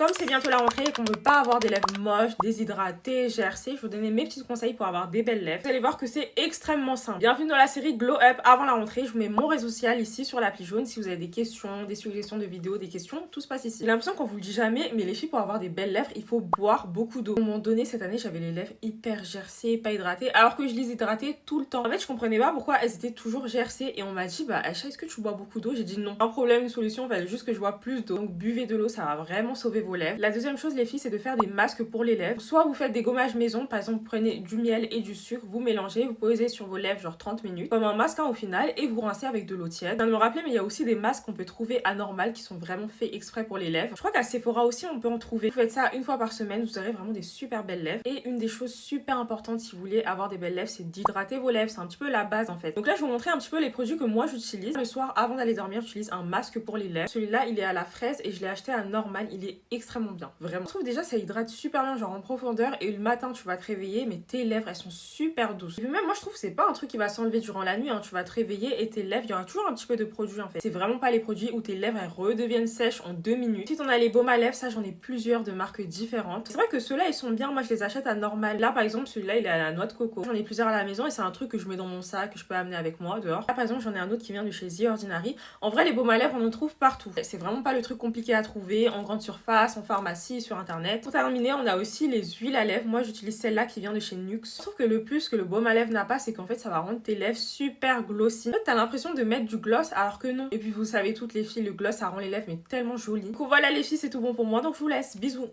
Comme c'est bientôt la rentrée et qu'on veut pas avoir des lèvres moches, déshydratées, GRC, je vais vous donner mes petits conseils pour avoir des belles lèvres. Vous allez voir que c'est extrêmement simple. Bienvenue dans la série Glow Up avant la rentrée. Je vous mets mon réseau social ici sur l'appli jaune. Si vous avez des questions, des suggestions de vidéos, des questions, tout se passe ici. J'ai l'impression qu'on vous le dit jamais, mais les filles, pour avoir des belles lèvres, il faut boire beaucoup d'eau. À un moment donné, cette année, j'avais les lèvres hyper GRC, pas hydratées, alors que je les hydratais tout le temps. En fait, je comprenais pas pourquoi elles étaient toujours GRC et on m'a dit, bah Aïcha, est-ce que tu bois beaucoup d'eau? J'ai dit non. Un problème, une solution, il fallait juste que je bois plus d'eau. Donc buvez de l'eau, ça va vraiment sauver vos lèvres. La deuxième chose, les filles, c'est de faire des masques pour les lèvres. Soit vous faites des gommages maison, par exemple, vous prenez du miel et du sucre, vous mélangez, vous posez sur vos lèvres genre 30 minutes, comme un masque au final, et vous rincez avec de l'eau tiède. Je viens de me rappeler, mais il y a aussi des masques qu'on peut trouver anormales qui sont vraiment faits exprès pour les lèvres. Je crois qu'à Sephora aussi, on peut en trouver. Vous faites ça une fois par semaine, vous aurez vraiment des super belles lèvres. Et une des choses super importantes si vous voulez avoir des belles lèvres, c'est d'hydrater vos lèvres. C'est un petit peu la base en fait. Donc là, je vais vous montrer un petit peu les produits que moi j'utilise. Le soir, avant d'aller dormir, j'utilise un masque pour les lèvres. Celui-là, il est à la fraise et je l'ai acheté à Normal. Il est extrêmement bien. Vraiment. Je trouve déjà ça hydrate super bien, genre en profondeur. Et le matin, tu vas te réveiller, mais tes lèvres, elles sont super douces. Et puis même, moi, je trouve que c'est pas un truc qui va s'enlever durant la nuit. Hein. Tu vas te réveiller et tes lèvres, il y aura toujours un petit peu de produit en fait. C'est vraiment pas les produits où tes lèvres, elles redeviennent sèches en 2 minutes. Ensuite, on a les baumes à lèvres. Ça, j'en ai plusieurs de marques différentes. C'est vrai que ceux-là, ils sont bien. Moi, je les achète à Normal. Là, par exemple, celui-là, il est à la noix de coco. J'en ai plusieurs à la maison et c'est un truc que je mets dans mon sac, que je peux amener avec moi dehors. Là, par exemple, j'en ai un autre qui vient de chez The Ordinary. En vrai, les baumes à lèvres, on en trouve partout. C'est vraiment pas le truc compliqué à trouver en grande surface, en pharmacie, sur internet. Pour terminer, on a aussi les huiles à lèvres. Moi, j'utilise celle-là qui vient de chez Nux. Je trouve que le plus que le baume à lèvres n'a pas, c'est qu'en fait, ça va rendre tes lèvres super glossy. En fait, t'as l'impression de mettre du gloss alors que non. Et puis, vous savez, toutes les filles, le gloss, ça rend les lèvres mais tellement jolies. Donc voilà, les filles, c'est tout bon pour moi. Donc, je vous laisse. Bisous.